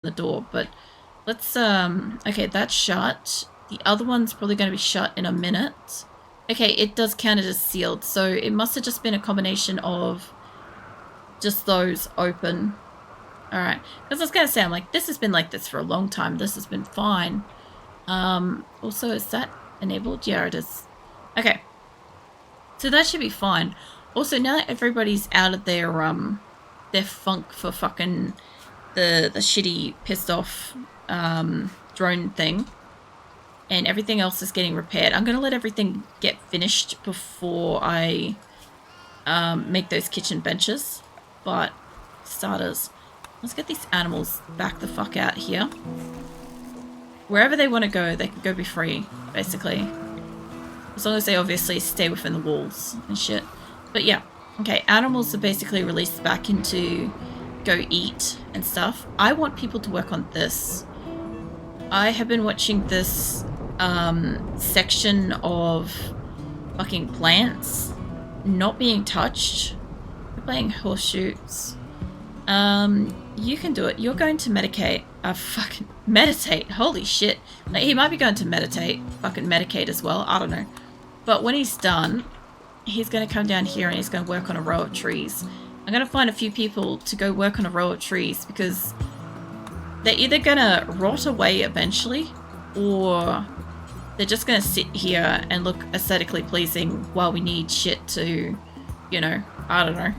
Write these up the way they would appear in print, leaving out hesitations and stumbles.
the door, but let's, okay, that's shut. The other one's probably going to be shut in a minute. Okay, it does count as sealed, so it must have just been a combination of just those open. Alright, because I was going to say, I'm like, this has been like this for a long time. This has been fine. Also, is that enabled? Yeah, it is. Okay. So that should be fine. Also, now that everybody's out of their funk for fucking the shitty, pissed off drone thing, and everything else is getting repaired, I'm going to let everything get finished before I make those kitchen benches. But, starters, let's get these animals back the fuck out here. Wherever they want to go, they can go be free, basically. As long as they obviously stay within the walls and shit. But yeah, okay, animals are basically released back into go eat and stuff. I want people to work on this. I have been watching this section of fucking plants not being touched. We're playing horseshoes. You can do it. You're going to medicate. Fucking meditate. Holy shit. Like, he might be going to meditate. Fucking medicate as well. I don't know. But when he's done, he's going to come down here and he's going to work on a row of trees. I'm going to find a few people to go work on a row of trees because they're either going to rot away eventually or they're just going to sit here and look aesthetically pleasing while we need shit to, you know, I don't know,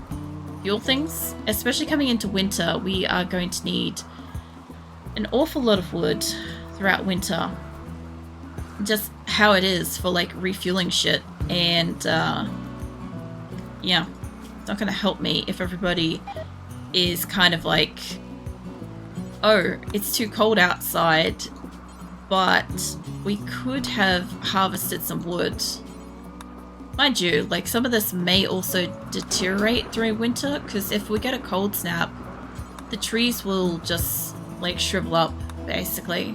fuel things. Especially coming into winter, we are going to need an awful lot of wood throughout winter. Just how it is for like refueling shit, and yeah, it's not gonna help me if everybody is kind of like, oh, it's too cold outside, but we could have harvested some wood. Mind you, like, some of this may also deteriorate during winter, because if we get a cold snap, the trees will just like shrivel up, basically.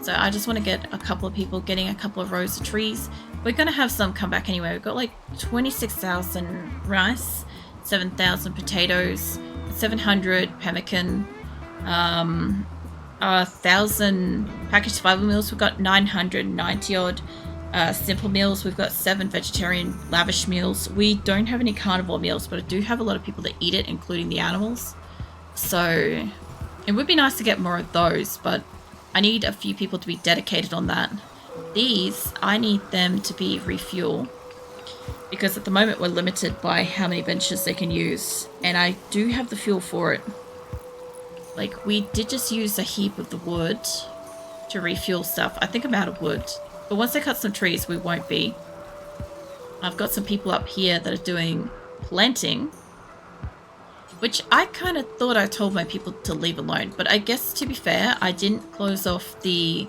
So I just want to get a couple of people getting a couple of rows of trees. We're going to have some come back anyway. We've got like 26,000 rice, 7,000 potatoes, 700 pemmican, 1,000 packaged fiber meals. We've got 990 odd simple meals. We've got 7 vegetarian lavish meals. We don't have any carnivore meals, but I do have a lot of people that eat it, including the animals. So it would be nice to get more of those, but I need a few people to be dedicated on that. These, I need them to be refuel, because at the moment we're limited by how many benches they can use, and I do have the fuel for it. Like, we did just use a heap of the wood to refuel stuff. I think I'm out of wood, but once I cut some trees, we won't be. I've got some people up here that are doing planting, which I kind of thought I told my people to leave alone. But I guess, to be fair, I didn't close off the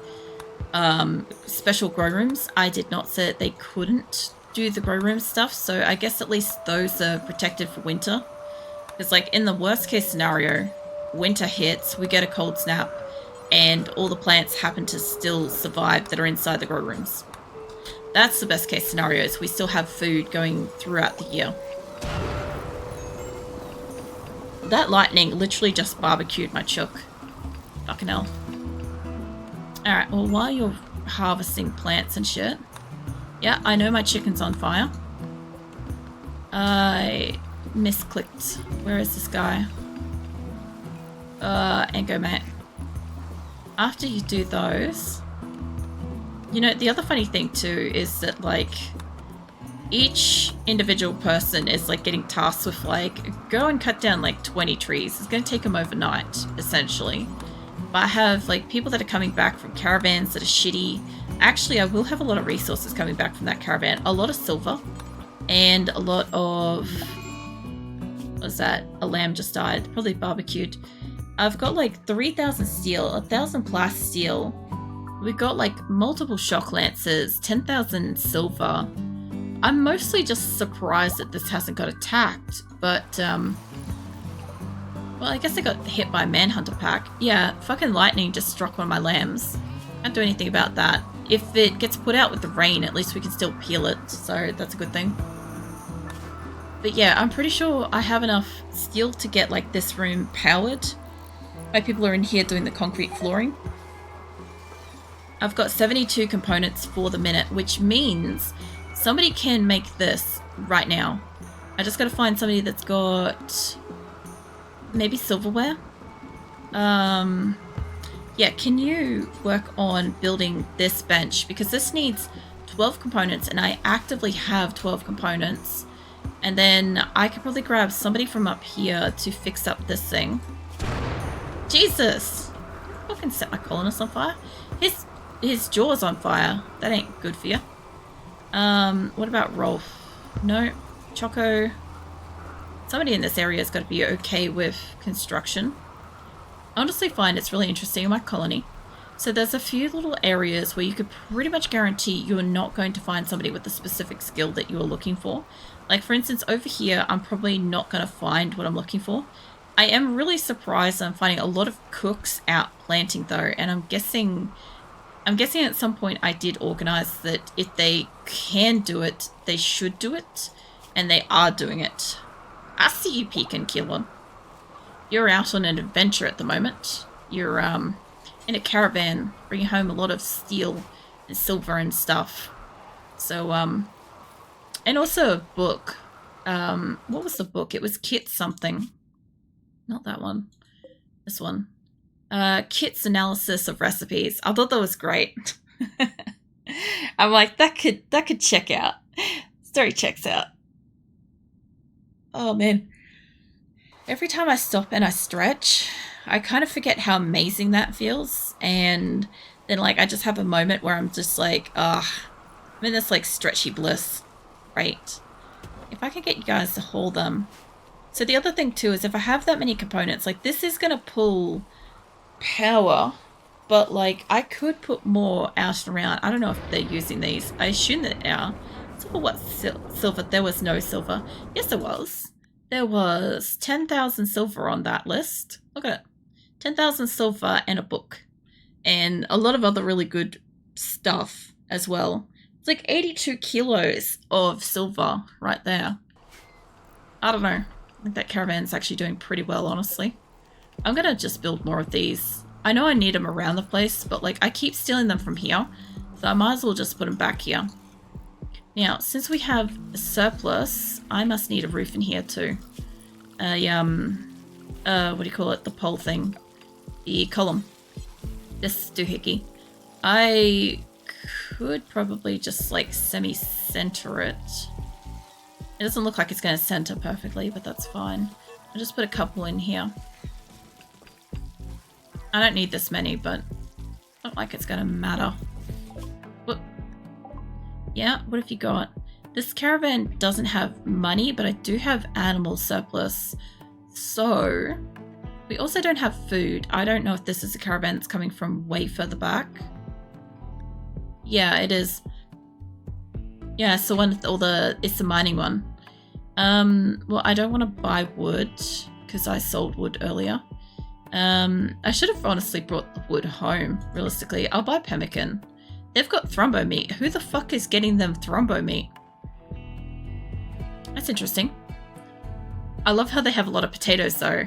special grow rooms. I did not say that they couldn't do the grow room stuff. So I guess at least those are protected for winter. Because, like, in the worst case scenario, winter hits, we get a cold snap, and all the plants happen to still survive that are inside the grow rooms. That's the best case scenario, is we still have food going throughout the year. That lightning literally just barbecued my chook. Fucking hell. Alright, well, while you're harvesting plants and shit. Yeah, I know my chicken's on fire. I misclicked. Where is this guy? And go, mate. After you do those... You know, the other funny thing too is that, like, each individual person is like getting tasked with like, go and cut down like 20 trees. It's going to take them overnight, essentially. But I have like people that are coming back from caravans that are shitty. Actually, I will have a lot of resources coming back from that caravan. A lot of silver and a lot of, what was that? A lamb just died, probably barbecued. I've got like 3,000 steel, 1,000 plast steel. We've got like multiple shock lancers, 10,000 silver. I'm mostly just surprised that this hasn't got attacked, but, well, I guess I got hit by a manhunter pack. Yeah, fucking lightning just struck one of my lambs. Can't do anything about that. If it gets put out with the rain, at least we can still peel it, so that's a good thing. But yeah, I'm pretty sure I have enough steel to get, like, this room powered. My people are in here doing the concrete flooring. I've got 72 components for the minute, which means somebody can make this right now. I just gotta find somebody that's got maybe silverware. Yeah, can you work on building this bench? Because this needs 12 components and I actively have 12 components. And then I could probably grab somebody from up here to fix up this thing. Jesus! I can set my colonist on fire. His jaw's on fire. That ain't good for you. What about Rolf? No. Choco. Somebody in this area has got to be okay with construction. I honestly find it's really interesting in my colony. So there's a few little areas where you could pretty much guarantee you're not going to find somebody with the specific skill that you're looking for. Like for instance, over here, I'm probably not going to find what I'm looking for. I am really surprised I'm finding a lot of cooks out planting though, and I'm guessing at some point I did organize that if they can do it, they should do it, and they are doing it. I see you, Pekin Killer. You're out on an adventure at the moment. You're in a caravan, bringing home a lot of steel and silver and stuff. So and also a book. What was the book? It was Kit something. Not that one. This one. Kit's analysis of recipes. I thought that was great. I'm like, that could check out. Story checks out. Oh man. Every time I stop and I stretch, I kind of forget how amazing that feels. And then like I just have a moment where I'm just like, I'm in this like stretchy bliss. Right. If I can get you guys to hold them. So the other thing too is if I have that many components, like this is going to pull power, but like I could put more out and around. I don't know if they're using these. I assume that they are. Silver, what silver? There was no silver. Yes, there was. There was 10,000 silver on that list. Look at it. 10,000 silver and a book. And a lot of other really good stuff as well. It's like 82 kilos of silver right there. I don't know. I think that caravan's actually doing pretty well, honestly. I'm going to just build more of these. I know I need them around the place, but like I keep stealing them from here. So I might as well just put them back here. Now, since we have a surplus, I must need a roof in here too. What do you call it? The pole thing. The column. This doohickey. I could probably just like semi-center it. It doesn't look like it's going to center perfectly, but that's fine. I'll just put a couple in here. I don't need this many, but not like it's going to matter. Whoop. Yeah, what have you got? This caravan doesn't have money, but I do have animal surplus. So, we also don't have food. I don't know if this is a caravan that's coming from way further back. Yeah, it is. Yeah, it's the one with all it's the mining one. Well, I don't want to buy wood because I sold wood earlier. I should have honestly brought the wood home, realistically. I'll buy pemmican. They've got thrombo meat. Who the fuck is getting them thrombo meat? That's interesting. I love how they have a lot of potatoes though.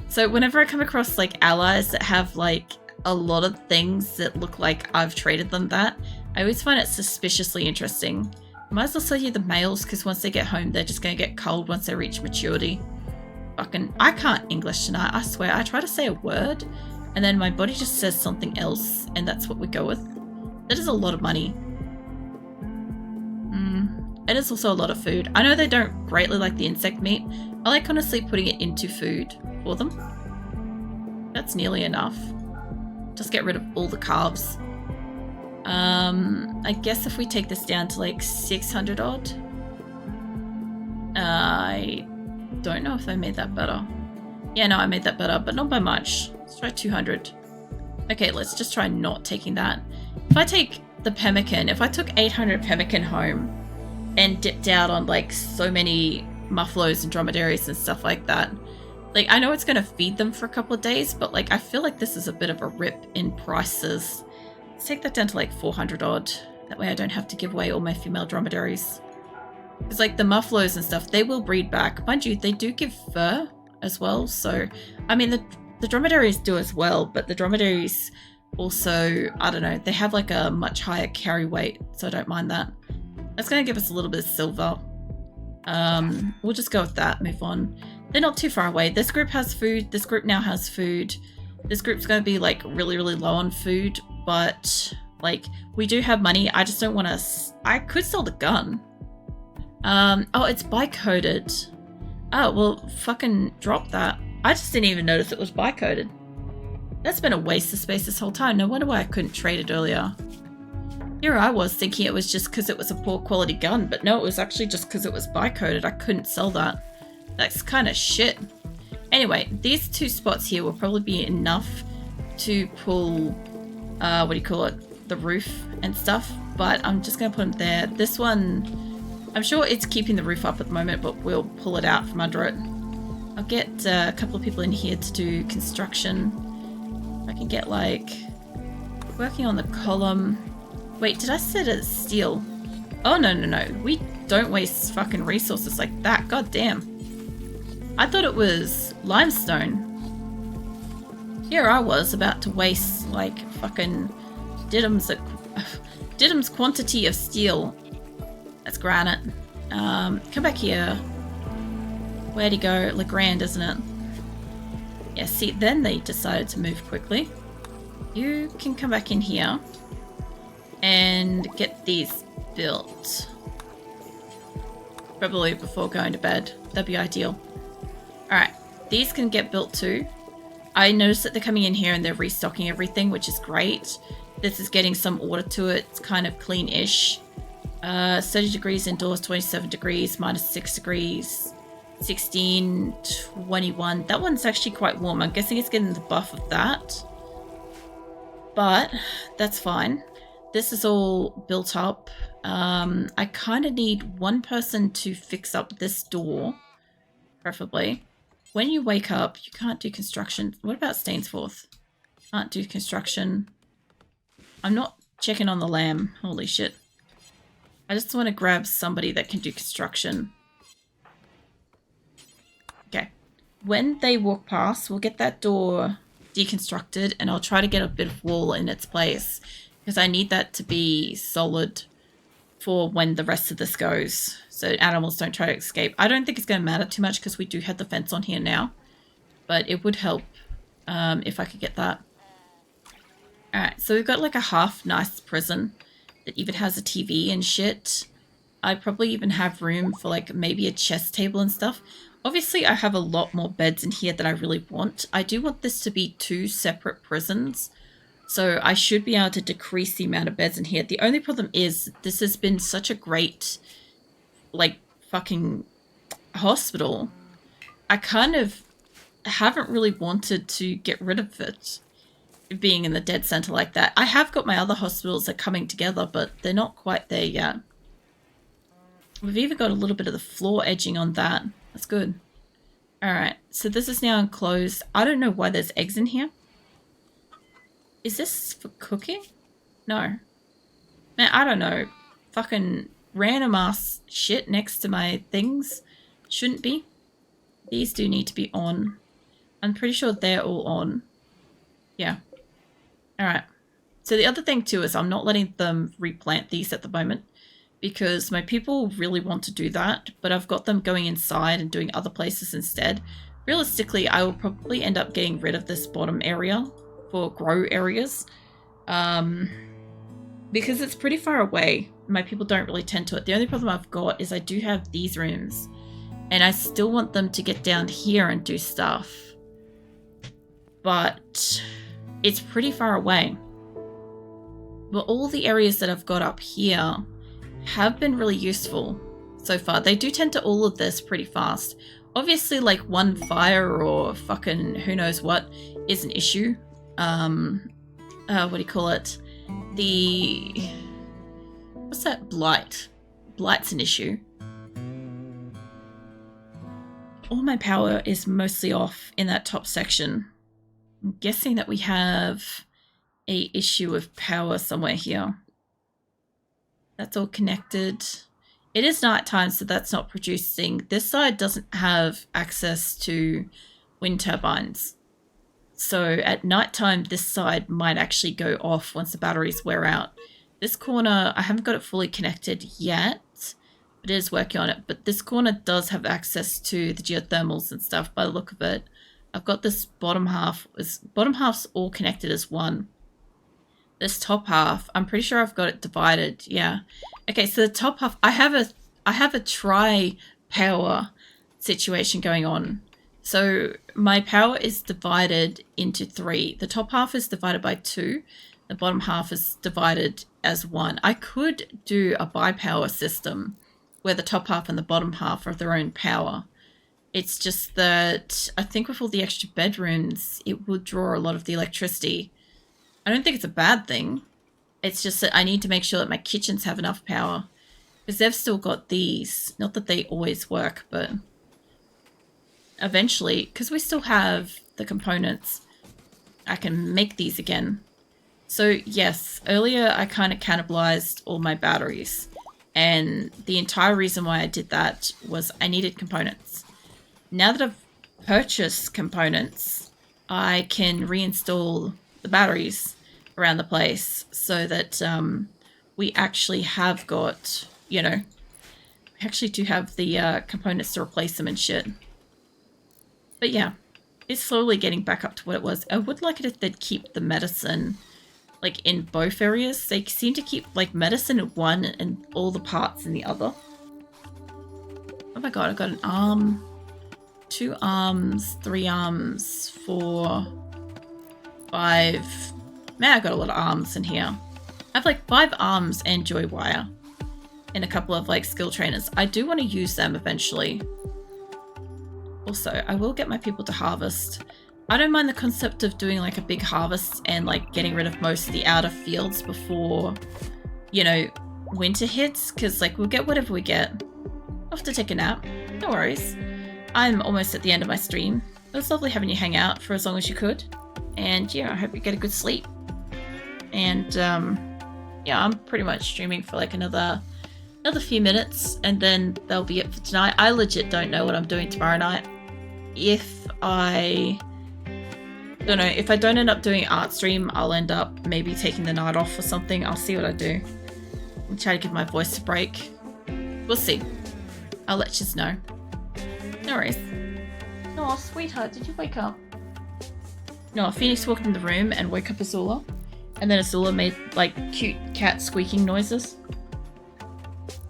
So whenever I come across like allies that have like a lot of things that look like I've traded them that, I always find it suspiciously interesting. Might as well sell you the males because once they get home, they're just going to get culled once they reach maturity. Fucking, I can't English tonight, I swear. I try to say a word and then my body just says something else and that's what we go with. That is a lot of money. It is also a lot of food. I know they don't greatly like the insect meat. I like honestly putting it into food for them. That's nearly enough. Just get rid of all the carbs. I guess if we take this down to like 600 odd. I don't know if I made that better. Yeah, no, I made that better, but not by much. Let's try 200. Okay, let's just try not taking that. If I take the pemmican, if I took 800 pemmican home and dipped out on like so many muffaloes and dromedaries and stuff like that, like I know it's going to feed them for a couple of days, but like I feel like this is a bit of a rip in prices. Let's take that down to like 400 odd. That way I don't have to give away all my female dromedaries. Because like the muffaloes and stuff, they will breed back. Mind you, they do give fur as well. So, I mean, the the dromedaries do as well, but the dromedaries also, I don't know, they have like a much higher carry weight, so I don't mind that. That's going to give us a little bit of silver. We'll just go with that, move on. They're not too far away. This group has food. This group now has food. This group's going to be like really, really low on food, but like we do have money. I just don't want to... I could sell the gun. Oh, it's bi-coded. Oh, well, fucking drop that. I just didn't even notice it was bi-coded. That's been a waste of space this whole time. No wonder why I couldn't trade it earlier. Here I was thinking it was just because it was a poor quality gun, but no, it was actually just because it was bi-coded. I couldn't sell that. That's kind of shit. Anyway, these two spots here will probably be enough to pull, what do you call it, the roof and stuff, but I'm just going to put them there. This one, I'm sure it's keeping the roof up at the moment, but we'll pull it out from under it. I'll get a couple of people in here to do construction. I can get like, working on the column. Wait, did I set it as steel? Oh, no, no, no. We don't waste fucking resources like that. God damn. I thought it was limestone. Here I was about to waste like fucking Didim's quantity of steel. That's granite. Come back here. Where'd he go? Legrand, isn't it? Yeah, see, then they decided to move quickly. You can come back in here and get these built. Probably before going to bed. That'd be ideal. Alright, these can get built too. I noticed that they're coming in here and they're restocking everything, which is great. This is getting some order to it. It's kind of clean-ish. 30 degrees indoors, 27 degrees, minus 6 degrees, 16, 21. That one's actually quite warm. I'm guessing it's getting the buff of that. But that's fine. This is all built up. I kind of need one person to fix up this door, preferably. When you wake up, you can't do construction. What about Stainsforth? Can't do construction. I'm not checking on the lamb. Holy shit. I just want to grab somebody that can do construction. Okay. When they walk past, we'll get that door deconstructed and I'll try to get a bit of wall in its place because I need that to be solid for when the rest of this goes, so animals don't try to escape. I don't think it's going to matter too much because we do have the fence on here now, but it would help if I could get that. Alright, so we've got like a half nice prison that even has a TV and shit. I probably even have room for like maybe a chess table and stuff. Obviously, I have a lot more beds in here that I really want. I do want this to be 2 separate prisons. So I should be able to decrease the amount of beds in here. The only problem is this has been such a great, like, fucking hospital. I kind of haven't really wanted to get rid of it, being in the dead center like that. I have got my other hospitals that are coming together, but they're not quite there yet. We've even got a little bit of the floor edging on that. That's good. Alright, so this is now enclosed. I don't know why there's eggs in here. Is this for cooking? No. Man, I don't know. Fucking random ass shit next to my things. Shouldn't be. These do need to be on. I'm pretty sure they're all on. Yeah. Alright. So the other thing too is I'm not letting them replant these at the moment because my people really want to do that, but I've got them going inside and doing other places instead. Realistically, I will probably end up getting rid of this bottom area for grow areas because it's pretty far away. My people don't really tend to it. The only problem I've got is I do have these rooms and I still want them to get down here and do stuff, but it's pretty far away. But all the areas that I've got up here have been really useful so far. They do tend to all of this pretty fast. Obviously, like one fire or fucking who knows what is an issue. What do you call it? What's that? Blight. Blight's an issue. All my power is mostly off in that top section. I'm guessing that we have a issue of power somewhere here. That's all connected. It is nighttime, so that's not producing. This side doesn't have access to wind turbines. So at nighttime, this side might actually go off once the batteries wear out. This corner, I haven't got it fully connected yet. It is working on it, but this corner does have access to the geothermals and stuff by the look of it. I've got this bottom half. Bottom half's all connected as one. This top half, I'm pretty sure I've got it divided. Yeah. Okay, so the top half, I have a tri-power situation going on. So my power is divided into 3. The top half is divided by 2. The bottom half is divided as 1. I could do a bi-power system where the top half and the bottom half are their own power. It's just that I think with all the extra bedrooms, it would draw a lot of the electricity. I don't think it's a bad thing. It's just that I need to make sure that my kitchens have enough power. Because they've still got these. Not that they always work, but eventually, because we still have the components, I can make these again. So yes, earlier I kind of cannibalized all my batteries. And the entire reason why I did that was I needed components. Now that I've purchased components, I can reinstall the batteries around the place so that we actually have got, you know, we actually do have the components to replace them and shit. But yeah, it's slowly getting back up to what it was. I would like it if they'd keep the medicine like in both areas. They seem to keep like medicine in one and all the parts in the other. Oh my god, I got an arm, 2 arms, 3 arms, 4, 5. Man, I got a lot of arms in here. I have like 5 arms and joy wire and a couple of like skill trainers. I do want to use them eventually. Also, I will get my people to harvest. I don't mind the concept of doing like a big harvest and like getting rid of most of the outer fields before, you know, winter hits, because like we'll get whatever we get. I'll have to take a nap. No worries. I'm almost at the end of my stream. It was lovely having you hang out for as long as you could. And yeah, I hope you get a good sleep. And yeah, I'm pretty much streaming for like another few minutes, and then that'll be it for tonight. I legit don't know what I'm doing tomorrow night. If I don't know, if I don't end up doing art stream, I'll end up maybe taking the night off or something. I'll see what I do. I'll try to give my voice a break. We'll see. I'll let you know. No worries. Oh, sweetheart, did you wake up? No, Phoenix walked in the room and woke up Azula. And then Azula made like cute cat squeaking noises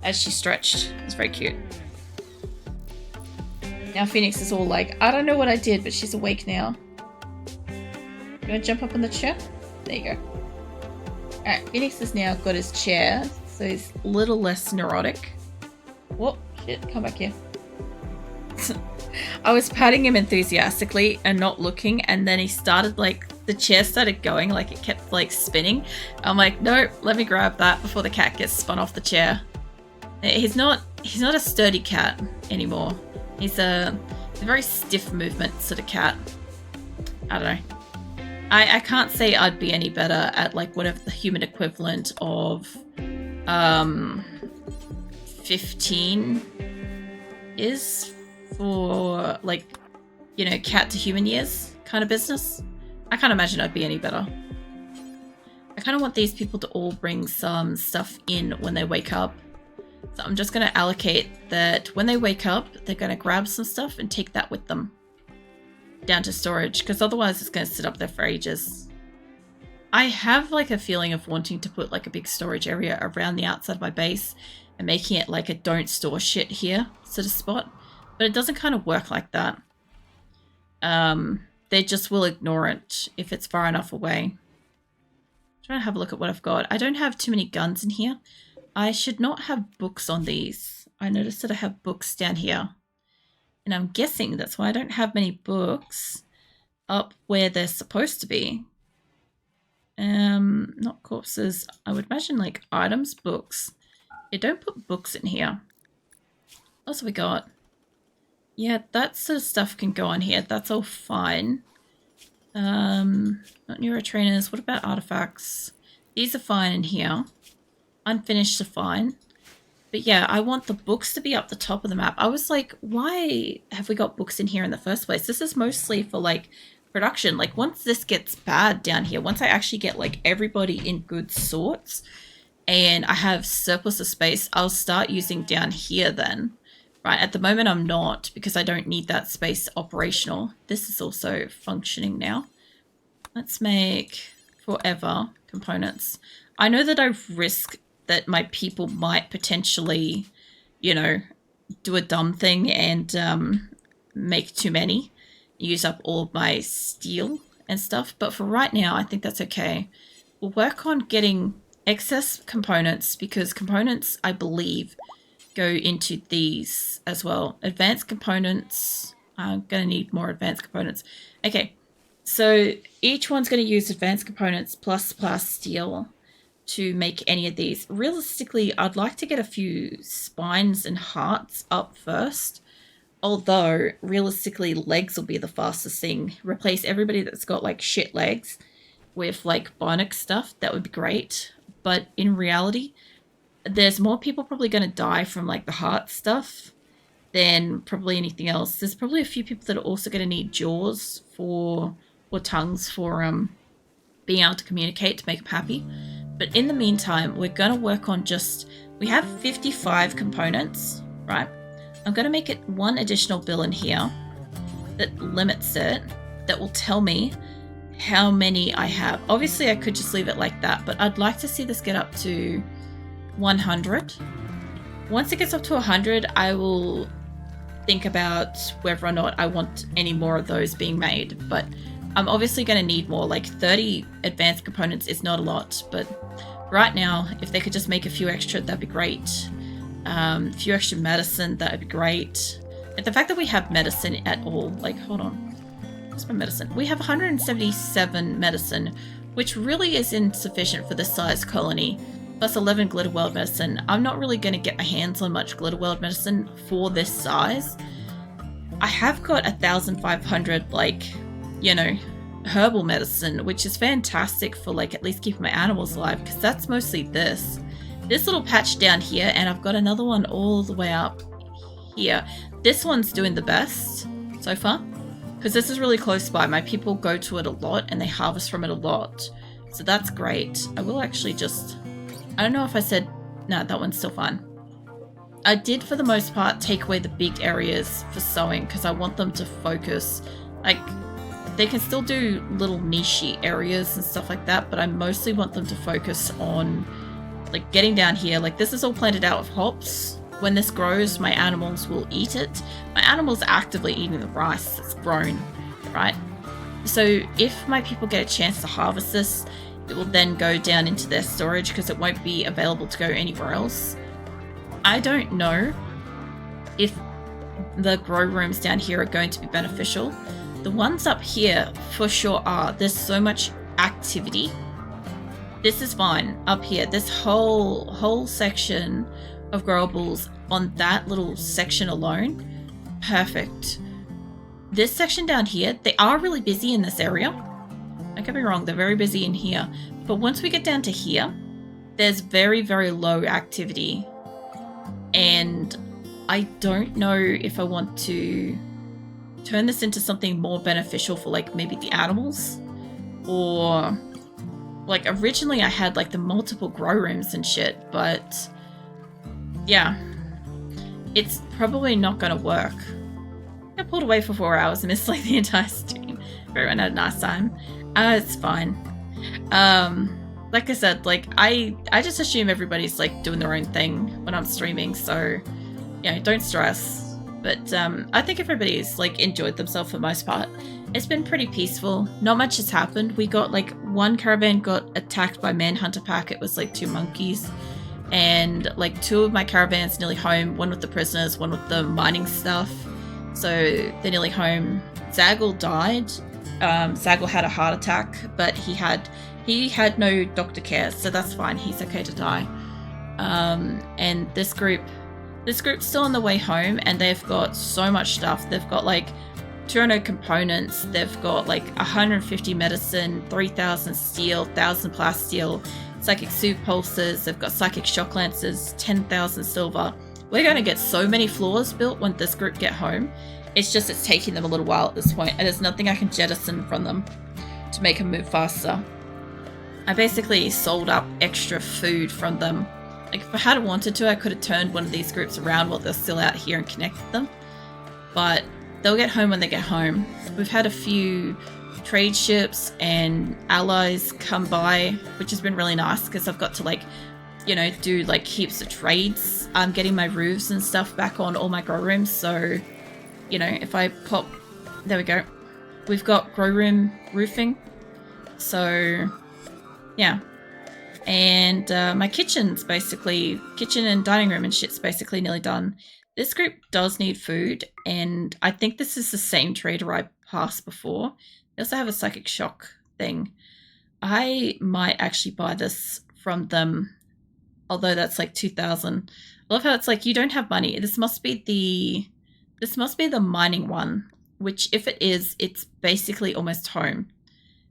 as she stretched. It was very cute. Now Phoenix is all like, I don't know what I did, but she's awake now. You want to jump up on the chair? There you go. Alright, Phoenix has now got his chair, so he's a little less neurotic. Whoa, shit, come back here. I was patting him enthusiastically and not looking, and then he started like, the chair started going, like it kept like spinning. I'm like, no, let me grab that before the cat gets spun off the chair. He's not a sturdy cat anymore. He's a very stiff movement sort of cat. I don't know. I can't say I'd be any better at like whatever the human equivalent of 15 is for like, you know, cat to human years kind of business. I can't imagine I'd be any better. I kind of want these people to all bring some stuff in when they wake up. So I'm just going to allocate that when they wake up, they're going to grab some stuff and take that with them down to storage, because otherwise it's going to sit up there for ages. I have like a feeling of wanting to put like a big storage area around the outside of my base and making it like a don't store shit here sort of spot, but it doesn't kind of work like that. They just will ignore it if it's far enough away. I'm trying to have a look at what I've got. I don't have too many guns in here. I should not have books on these. I noticed that I have books down here. And I'm guessing that's why I don't have many books up where they're supposed to be. Not corpses. I would imagine like items, books. Yeah, don't put books in here. What else have we got? Yeah, that sort of stuff can go on here. That's all fine. Not neurotrainers. What about artifacts? These are fine in here. Unfinished are fine. But yeah, I want the books to be up the top of the map. I was like, why have we got books in here in the first place? This is mostly for like production. Like once this gets bad down here, once I actually get like everybody in good sorts and I have surplus of space, I'll start using down here then. Right, at the moment I'm not because I don't need that space operational. This is also functioning now. Let's make forever components. I know that I risk that my people might potentially, you know, do a dumb thing and make too many, use up all of my steel and stuff. But for right now, I think that's okay. We'll work on getting excess components because components, I believe, go into these as well. Advanced components. I'm going to need more advanced components. Okay, so each one's going to use advanced components plus steel to make any of these. Realistically, I'd like to get a few spines and hearts up first. Although, realistically, legs will be the fastest thing. Replace everybody that's got, like, shit legs with, like, bionic stuff. That would be great. But in reality, there's more people probably going to die from, like, the heart stuff than probably anything else. There's probably a few people that are also going to need jaws or tongues for being able to communicate to make them happy. But in the meantime, we're going to work on we have 55 components, right? I'm going to make it one additional bill in here that limits it, that will tell me how many I have. Obviously, I could just leave it like that, but I'd like to see this get up to 100. Once it gets up to 100, I will think about whether or not I want any more of those being made. But I'm obviously going to need more. Like 30 advanced components is not a lot, but right now, if they could just make a few extra, that'd be great. A few extra medicine, that would be great. And the fact that we have medicine at all, like, hold on. What's my medicine? We have 177 medicine, which really is insufficient for this size colony. Plus 11 glitter world medicine. I'm not really going to get my hands on much glitter world medicine for this size. I have got 1,500, like, you know, herbal medicine, which is fantastic for, like, at least keeping my animals alive, because that's mostly this little patch down here, and I've got another one all the way up here. This one's doing the best so far, because this is really close by. My people go to it a lot, and they harvest from it a lot, so that's great. I will actually I don't know if I said, no, that one's still fine. I did, for the most part, take away the big areas for sewing, because I want them to focus, like, they can still do little niche areas and stuff like that, but I mostly want them to focus on, like, getting down here. Like, this is all planted out with hops. When this grows, my animals will eat it. My animals are actively eating the rice that's grown, right? So if my people get a chance to harvest this, it will then go down into their storage because it won't be available to go anywhere else. I don't know if the grow rooms down here are going to be beneficial. The ones up here for sure are. There's so much activity. This is fine up here. This whole section of growables on that little section alone, perfect. This section down here, they are really busy in this area. Don't get me wrong, they're very busy in here. But once we get down to here, there's very, very low activity. And I don't know if I want to turn this into something more beneficial for, like, maybe the animals, or, like, originally I had, like, the multiple grow rooms and shit, but yeah, it's probably not gonna work. I pulled away for 4 hours and missed, like, the entire stream. Everyone had a nice time. It's fine. Like I said, like, I just assume everybody's, like, doing their own thing when I'm streaming, so, you know, don't stress. But I think everybody's, like, enjoyed themselves for the most part. It's been pretty peaceful. Not much has happened. We got, like, one caravan got attacked by Manhunter Pack. It was, like, 2 monkeys. And, like, 2 of my caravans nearly home. One with the prisoners, one with the mining stuff. So they're nearly home. Zaggle died. Zaggle had a heart attack, but he had no doctor care, so that's fine. He's okay to die. And this group's still on the way home, and they've got so much stuff. They've got, like, 200 components. They've got, like, 150 medicine, 3,000 steel, 1,000 plasteel, psychic soup pulses. They've got psychic shock lances, 10,000 silver. We're going to get so many floors built when this group get home. It's just it's taking them a little while at this point, and there's nothing I can jettison from them to make them move faster. I basically sold up extra food from them. Like, if I had wanted to, I could have turned one of these groups around while they're still out here and connected them. But they'll get home when they get home. We've had a few trade ships and allies come by, which has been really nice because I've got to, like, you know, do like heaps of trades. I'm getting my roofs and stuff back on all my grow rooms, so, you know, if I pop, there we go. We've got grow room roofing, so yeah. And my kitchen's basically, kitchen and dining room and shit's basically nearly done. This group does need food, and I think this is the same trader I passed before. They also have a psychic shock thing. I might actually buy this from them, although that's like 2,000. I love how it's like, you don't have money. This must be the mining one, which if it is, it's basically almost home.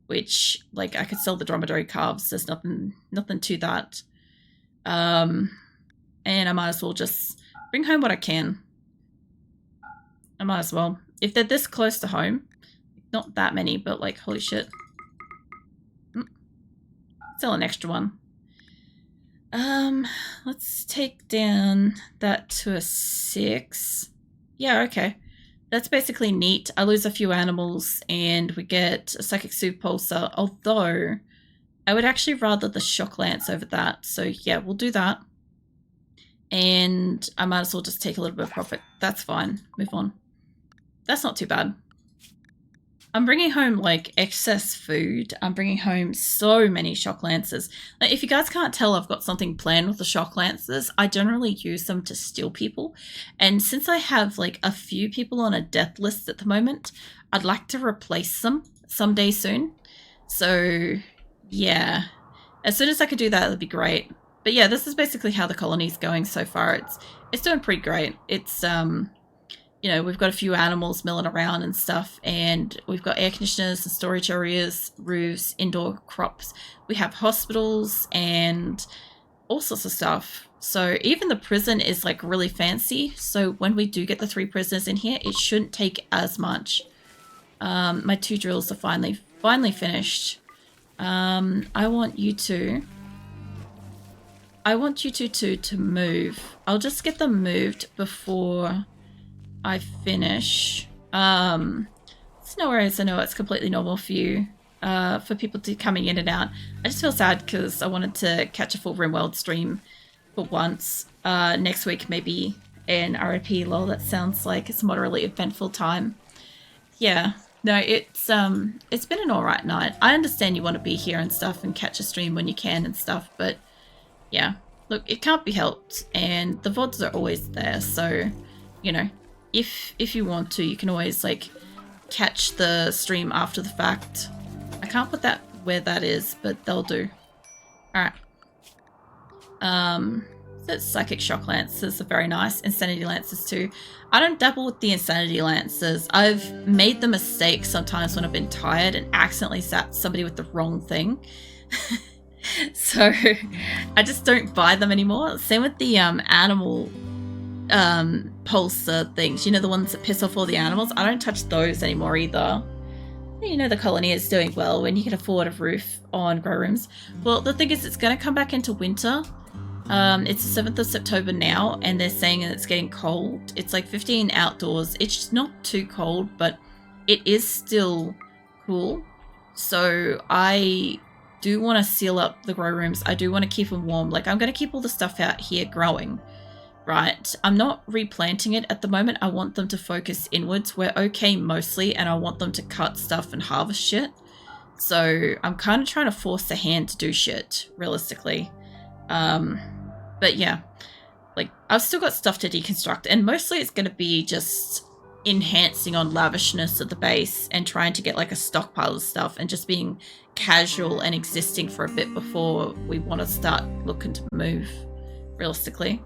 Which, like, I could sell the dromedary calves. There's nothing to that. And I might as well just bring home what I can. I might as well. If they're this close to home, not that many, but like, holy shit. Sell an extra one. Let's take down that to a 6. Yeah, okay. That's basically neat. I lose a few animals and we get a psychic soothe pulsar, although I would actually rather the shock lance over that. So yeah, we'll do that. And I might as well just take a little bit of profit. That's fine. Move on. That's not too bad. I'm bringing home, like, excess food. I'm bringing home so many shock lances. Like, if you guys can't tell, I've got something planned with the shock lances. I generally use them to steal people. And since I have, like, a few people on a death list at the moment, I'd like to replace them someday soon. So, yeah. As soon as I could do that, that'd be great. But yeah, this is basically how the colony's going so far. It's doing pretty great. It's, you know, we've got a few animals milling around and stuff, and we've got air conditioners and storage areas, roofs, indoor crops. We have hospitals and all sorts of stuff. So even the prison is like really fancy. So when we do get the 3 prisoners in here, it shouldn't take as much. My 2 drills are finally finished. I want you two to move. I'll just get them moved before I finish. It's no worries. I know it's completely normal for you, for people to coming in and out. I just feel sad because I wanted to catch a full RimWorld stream for once. Next week maybe an RIP. Lol, that sounds like it's a moderately eventful time. Yeah, no, it's been an alright night. I understand you want to be here and stuff and catch a stream when you can and stuff, but yeah, look, it can't be helped, and the VODs are always there, so, you know, if you want to, you can always, like, catch the stream after the fact. I can't put that where that is, but they'll do. Alright. So psychic shock lances are very nice. Insanity lances too. I don't dabble with the insanity lances. I've made the mistake sometimes when I've been tired and accidentally zapped somebody with the wrong thing. So I just don't buy them anymore. Same with the animal pulsar things, you know, the ones that piss off all the animals. I don't touch those anymore either. You know, the colony is doing well when you can afford a roof on grow rooms. Well, the thing is, it's going to come back into winter. It's the 7th of September now, and they're saying that it's getting cold. It's like 15 outdoors. It's not too cold, but it is still cool. So I do want to seal up the grow rooms. I do want to keep them warm. Like, I'm going to keep all the stuff out here growing. Right, I'm not replanting it at the moment. I want them to focus inwards. We're okay mostly, and I want them to cut stuff and harvest shit. So I'm kind of trying to force the hand to do shit, realistically. But yeah, like, I've still got stuff to deconstruct, and mostly it's going to be just enhancing on lavishness at the base and trying to get like a stockpile of stuff and just being casual and existing for a bit before we want to start looking to move, realistically.